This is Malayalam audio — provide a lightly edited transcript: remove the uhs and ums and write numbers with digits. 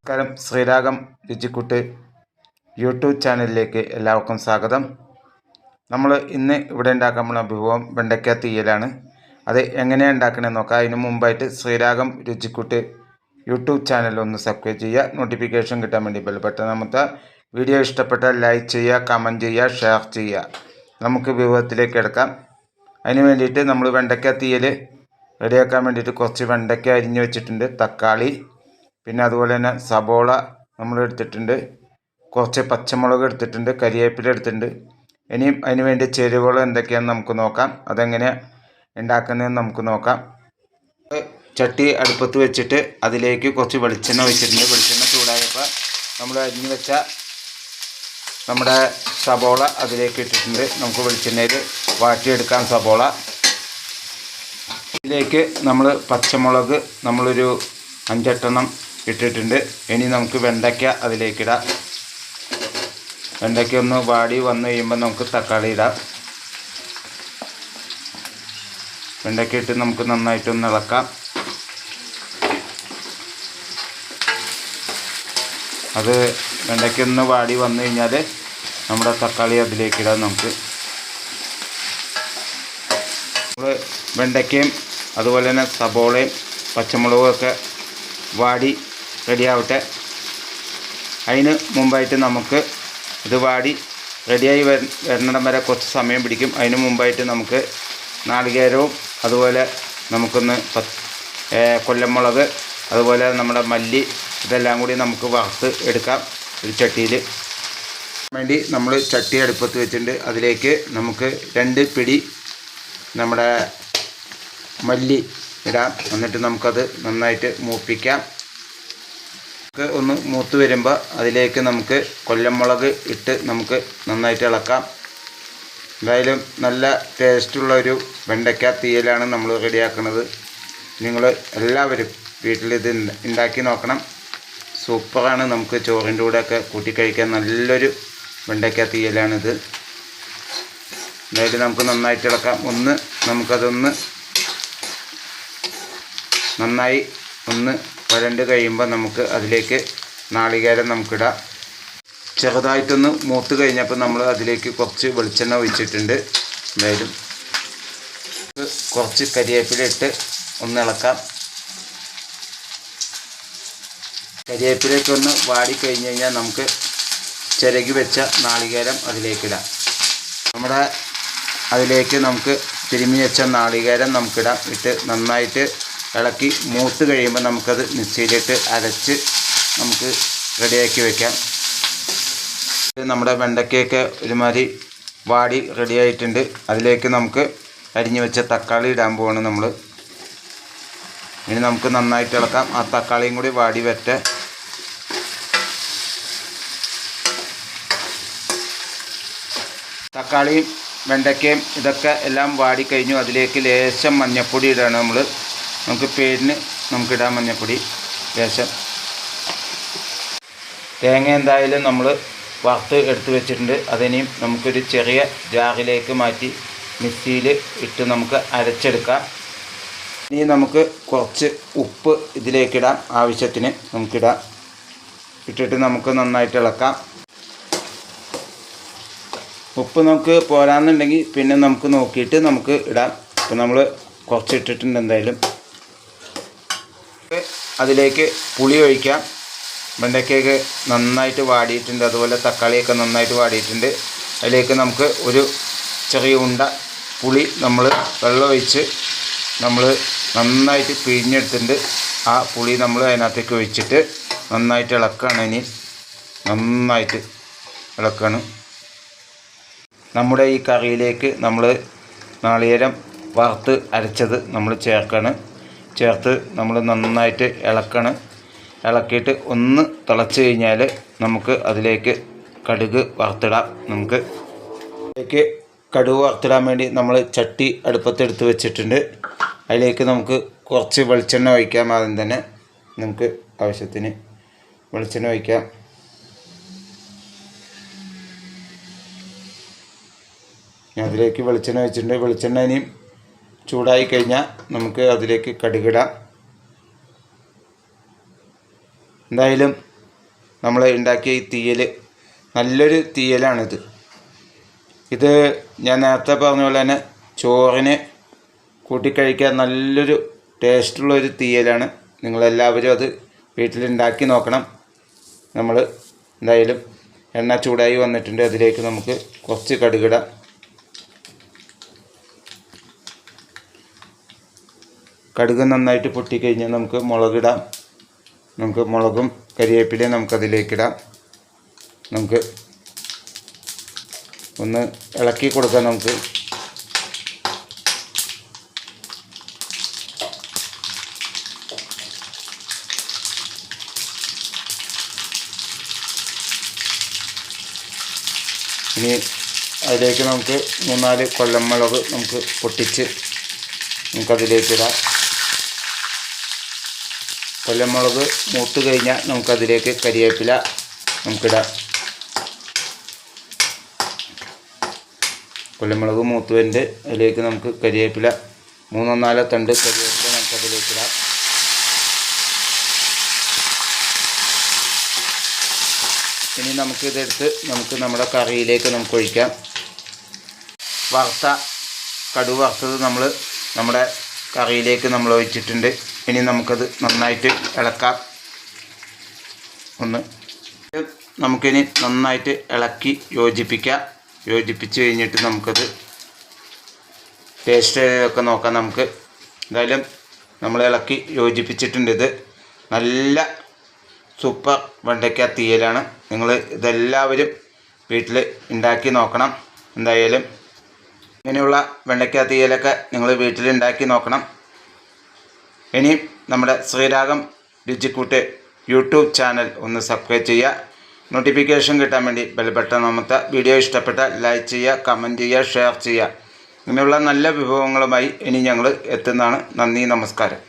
നമസ്കാരം. ശ്രീരാഗം രുചിക്കൂട്ട് യൂട്യൂബ് ചാനലിലേക്ക് എല്ലാവർക്കും സ്വാഗതം. നമ്മൾ ഇന്ന് ഇവിടെ ഉണ്ടാക്കാൻ പോകുന്ന വിഭവം വെണ്ടയ്ക്ക തീയലാണ്. അത് എങ്ങനെയാണ് ഉണ്ടാക്കണമെന്ന് നോക്കാം. അതിന് മുമ്പായിട്ട് ശ്രീരാഗം രുചിക്കൂട്ട് യൂട്യൂബ് ചാനൽ ഒന്ന് സബ്സ്ക്രൈബ് ചെയ്യുക. നോട്ടിഫിക്കേഷൻ കിട്ടാൻ വേണ്ടി ബെൽ ബട്ടൺ അമർത്തുക. വീഡിയോ ഇഷ്ടപ്പെട്ടാൽ ലൈക്ക് ചെയ്യുക, കമൻറ്റ് ചെയ്യുക, ഷെയർ ചെയ്യുക. നമുക്ക് വിഭവത്തിലേക്ക് എടുക്കാം. അതിന് വേണ്ടിയിട്ട് നമ്മൾ വെണ്ടയ്ക്ക തീയൽ റെഡിയാക്കാൻ വേണ്ടിയിട്ട് കുറച്ച് വെണ്ടയ്ക്ക അരിഞ്ഞ് വെച്ചിട്ടുണ്ട്, തക്കാളി, പിന്നെ അതുപോലെ തന്നെ സബോള നമ്മൾ എടുത്തിട്ടുണ്ട്, കുറച്ച് പച്ചമുളക് എടുത്തിട്ടുണ്ട്, കരിവേപ്പില എടുത്തിട്ടുണ്ട്. ഇനിയും അതിന് വേണ്ടി ചേരുവകൾ എന്തൊക്കെയാണെന്ന് നമുക്ക് നോക്കാം. അതെങ്ങനെയാണ് ഉണ്ടാക്കുന്നതെന്ന് നമുക്ക് നോക്കാം. ചട്ടി അടുപ്പത്ത് വെച്ചിട്ട് അതിലേക്ക് കുറച്ച് വെളിച്ചെണ്ണ ഒഴിച്ചിട്ടുണ്ട്. വെളിച്ചെണ്ണ ചൂടായപ്പോൾ നമ്മൾ അരിഞ്ഞ് വെച്ച നമ്മുടെ സബോള അതിലേക്ക് ഇട്ടിട്ടുണ്ട്. നമുക്ക് വെളിച്ചെണ്ണയിൽ വാട്ടിയെടുക്കാം സബോള. ഇതിലേക്ക് നമ്മൾ പച്ചമുളക് നമ്മളൊരു 5-8 ഇട്ടിട്ടുണ്ട്. ഇനി നമുക്ക് വെണ്ടയ്ക്ക അതിലേക്കിടാം. വെണ്ടയ്ക്ക ഒന്ന് വാടി വന്നു കഴിയുമ്പോൾ നമുക്ക് തക്കാളി ഇടാം. വെണ്ടയ്ക്ക ഇട്ട് നമുക്ക് നന്നായിട്ടൊന്ന് ഇളക്കാം. അത് വെണ്ടയ്ക്ക ഒന്ന് വാടി വന്നു കഴിഞ്ഞാൽ നമ്മുടെ തക്കാളി അതിലേക്കിടാം. നമുക്ക് വെണ്ടയ്ക്കയും അതുപോലെ തന്നെ സബോളയും പച്ചമുളകും ഒക്കെ വാടി റെഡിയാവട്ടെ. അതിന് മുമ്പായിട്ട് നമുക്ക് ഇത് വാടി റെഡിയായി വരുന്നിടം വരെ കുറച്ച് സമയം പിടിക്കും. അതിന് മുമ്പായിട്ട് നമുക്ക് നാളികേരവും അതുപോലെ നമുക്കൊന്ന് കൊല്ലമുളക് അതുപോലെ നമ്മുടെ മല്ലി ഇതെല്ലാം കൂടി നമുക്ക് വറുത്ത് എടുക്കാം. ഒരു ചട്ടിയിൽ വേണ്ടി നമ്മൾ ചട്ടി അടുപ്പത്ത് വെച്ചിട്ടുണ്ട്. അതിലേക്ക് നമുക്ക് 2 പിടി നമ്മുടെ മല്ലി ഇടാം. എന്നിട്ട് നമുക്കത് നന്നായിട്ട് മൂപ്പിക്കാം. ഒന്ന് മൂത്ത് വരുമ്പോൾ അതിലേക്ക് നമുക്ക് കൊല്ലമുളക് ഇട്ട് നമുക്ക് നന്നായിട്ട് ഇളക്കാം. എന്തായാലും നല്ല ടേസ്റ്റുള്ളൊരു വെണ്ടയ്ക്ക തീയലാണ് നമ്മൾ റെഡിയാക്കുന്നത്. നിങ്ങൾ എല്ലാവരും വീട്ടിലിത് ഉണ്ടാക്കി നോക്കണം. സൂപ്പറാണ്. നമുക്ക് ചോറിൻ്റെ കൂടെയൊക്കെ കൂട്ടിക്കഴിക്കാൻ നല്ലൊരു വെണ്ടയ്ക്ക തീയലാണിത്. എന്തായാലും നമുക്ക് നന്നായിട്ട് ഇളക്കാം. നമുക്കതൊന്ന് നന്നായി വരണ്ട് കഴിയുമ്പോൾ നമുക്ക് അതിലേക്ക് നാളികേരം നമുക്കിടാം. ചെറുതായിട്ടൊന്ന് മൂത്ത് കഴിഞ്ഞപ്പോൾ നമ്മൾ അതിലേക്ക് കുറച്ച് വെളിച്ചെണ്ണ ഒഴിച്ചിട്ടുണ്ട്. എന്തായാലും കുറച്ച് കരിവേപ്പില ഇട്ട് ഒന്ന് ഇളക്കാം. കരിവേപ്പിലേക്ക് ഒന്ന് വാടിക്കഴിഞ്ഞ് കഴിഞ്ഞാൽ നമുക്ക് ചിരകി വെച്ച നാളികേരം അതിലേക്കിടാം. നമ്മുടെ അതിലേക്ക് നമുക്ക് തിരുമ്മി വെച്ച നാളികേരം നമുക്കിടാം. ഇട്ട് നന്നായിട്ട് ഇളക്കി മൂത്ത് കഴിയുമ്പോൾ നമുക്കത് മിക്സിയിലിട്ട് അരച്ച് നമുക്ക് റെഡിയാക്കി വയ്ക്കാം. നമ്മുടെ വെണ്ടയ്ക്കയൊക്കെ ഒരുമാതിരി വാടി റെഡിയായിട്ടുണ്ട്. അതിലേക്ക് നമുക്ക് അരിഞ്ഞു വെച്ച തക്കാളി ഇടാൻ പോവാണ് നമ്മൾ. ഇനി നമുക്ക് നന്നായിട്ട് ഇളക്കാം. ആ തക്കാളിയും കൂടി വാടി വരട്ടെ. തക്കാളിയും വെണ്ടയ്ക്കയും ഇതൊക്കെ എല്ലാം വാടിക്കഴിഞ്ഞു. അതിലേക്ക് ലേശം മഞ്ഞൾപ്പൊടി ഇടാണ് നമ്മൾ. നമുക്ക് പേരിന് നമുക്കിടാം മഞ്ഞൾപ്പൊടി ലേശം. തേങ്ങ എന്തായാലും നമ്മൾ വറുത്ത് എടുത്ത് വെച്ചിട്ടുണ്ട്. അതിനെയും നമുക്കൊരു ചെറിയ ജാറിലേക്ക് മാറ്റി മിക്സിയിൽ ഇട്ട് നമുക്ക് അരച്ചെടുക്കാം. ഇനി നമുക്ക് കുറച്ച് ഉപ്പ് ഇതിലേക്കിടാം. ആവശ്യത്തിന് നമുക്കിടാം. ഇട്ടിട്ട് നമുക്ക് നന്നായിട്ട് ഇളക്കാം. ഉപ്പ് നമുക്ക് പോരാന്നുണ്ടെങ്കിൽ പിന്നെ നമുക്ക് നോക്കിയിട്ട് നമുക്ക് ഇടാം. ഇപ്പം നമ്മൾ കുറച്ച് ഇട്ടിട്ടുണ്ട്. എന്തായാലും അതിലേക്ക് പുളി ഒഴിക്കാം. വെണ്ടയ്ക്കയൊക്കെ നന്നായിട്ട് വാടിയിട്ടുണ്ട്. അതുപോലെ തക്കാളിയൊക്കെ നന്നായിട്ട് വാടിയിട്ടുണ്ട്. അതിലേക്ക് നമുക്ക് ഒരു ചെറിയ ഉണ്ട പുളി നമ്മൾ വെള്ളമൊഴിച്ച് നമ്മൾ നന്നായിട്ട് പിഴിഞ്ഞെടുത്തിട്ടുണ്ട്. ആ പുളി നമ്മൾ അതിനകത്തേക്ക് ഒഴിച്ചിട്ട് നന്നായിട്ട് ഇളക്കുകയാണ്. ഇനി നന്നായിട്ട് ഇളക്കുകയാണ്. നമ്മുടെ ഈ കറിയിലേക്ക് നമ്മൾ നാളികേരം വറുത്ത് അരച്ചത് നമ്മൾ ചേർത്ത് നമ്മൾ നന്നായിട്ട് ഇളക്കിയിട്ട് ഒന്ന് തിളച്ച് കഴിഞ്ഞാൽ നമുക്ക് അതിലേക്ക് കടുക് വറുത്തിടാം. നമുക്ക് അതിലേക്ക് കടുക് വറുത്തിടാൻ വേണ്ടി നമ്മൾ ചട്ടി അടുപ്പത്തെടുത്ത് വെച്ചിട്ടുണ്ട്. അതിലേക്ക് നമുക്ക് കുറച്ച് വെളിച്ചെണ്ണ ഒഴിക്കാം. ആദ്യം തന്നെ നമുക്ക് ആവശ്യത്തിന് വെളിച്ചെണ്ണ ഒഴിക്കാം. അതിലേക്ക് വെളിച്ചെണ്ണ ഒഴിച്ചിട്ടുണ്ട്. വെളിച്ചെണ്ണ ഇനിയും ചൂടായി കഴിഞ്ഞാൽ നമുക്ക് അതിലേക്ക് കടുകിടാം. എന്തായാലും നമ്മൾ ഉണ്ടാക്കിയ ഈ തീയൽ നല്ലൊരു തീയലാണിത്. ഇത് ഞാൻ നേരത്തെ പറഞ്ഞ പോലെ തന്നെ ചോറിന് കൂട്ടിക്കഴിക്കാൻ നല്ലൊരു ടേസ്റ്റുള്ളൊരു തീയലാണ്. നിങ്ങളെല്ലാവരും അത് വീട്ടിലുണ്ടാക്കി നോക്കണം. നമ്മൾ എന്തായാലും എണ്ണ ചൂടായി വന്നിട്ടുണ്ട്. അതിലേക്ക് നമുക്ക് കുറച്ച് കടുകിടാം. കടുക് നന്നായിട്ട് പൊട്ടിക്കഴിഞ്ഞാൽ നമുക്ക് മുളകിടാം. നമുക്ക് മുളകും കരിവേപ്പിലയും നമുക്കതിലേക്കിടാം. നമുക്ക് ഒന്ന് ഇളക്കി കൊടുക്കാം. നമുക്ക് ഇനി അതിലേക്ക് നമുക്ക് 3-4 കൊല്ലമുളക് നമുക്ക് പൊട്ടിച്ച് നമുക്കതിലേക്കിടാം. കൊല്ലമുളക് മൂത്ത് കഴിഞ്ഞാൽ നമുക്കതിലേക്ക് കരിവേപ്പില നമുക്കിടാം. കൊല്ലമുളക് മൂത്തുവൻ്റെ അതിലേക്ക് നമുക്ക് കരിവേപ്പില 3-4 തണ്ട് കരിവേപ്പില നമുക്കതിലേക്കിടാം. ഇനി നമുക്കിതെടുത്ത് നമുക്ക് നമ്മുടെ കറിയിലേക്ക് നമുക്ക് ഒഴിക്കാം. കടുക് വറുത്തത് നമ്മൾ നമ്മുടെ കറിയിലേക്ക് നമ്മൾ ഒഴിച്ചിട്ടുണ്ട്. ഇനി നമുക്കത് നന്നായിട്ട് ഇളക്കാം. നമുക്കിനി നന്നായിട്ട് ഇളക്കി യോജിപ്പിക്കാം. യോജിപ്പിച്ച് കഴിഞ്ഞിട്ട് നമുക്കത് ടേസ്റ്റ് ഒക്കെ നോക്കാം. നമുക്ക് എന്തായാലും നമ്മൾ ഇളക്കി യോജിപ്പിച്ചിട്ടുണ്ട്. ഇത് നല്ല സൂപ്പർ വെണ്ടയ്ക്ക തീയലാണ്. നിങ്ങൾ ഇതെല്ലാവരും വീട്ടിൽ ഉണ്ടാക്കി നോക്കണം. എന്തായാലും ഇങ്ങനെയുള്ള വെണ്ടയ്ക്ക തീയലൊക്കെ നിങ്ങൾ വീട്ടിലുണ്ടാക്കി നോക്കണം. ഇനി നമ്മുടെ ശ്രീരാഗം രുചിക്കൂട്ട് യൂട്യൂബ് ചാനൽ ഒന്ന് സബ്സ്ക്രൈബ് ചെയ്യുക. നോട്ടിഫിക്കേഷൻ കിട്ടാൻ വേണ്ടി ബെൽ ബട്ടൺ അമർത്തുക. വീഡിയോ ഇഷ്ടപ്പെട്ടാൽ ലൈക്ക് ചെയ്യുക, കമൻറ്റ് ചെയ്യുക, ഷെയർ ചെയ്യുക. ഇങ്ങനെയുള്ള നല്ല വിഭവങ്ങളുമായി ഇനി ഞങ്ങൾ എത്തുന്നതാണ്. നന്ദി, നമസ്കാരം.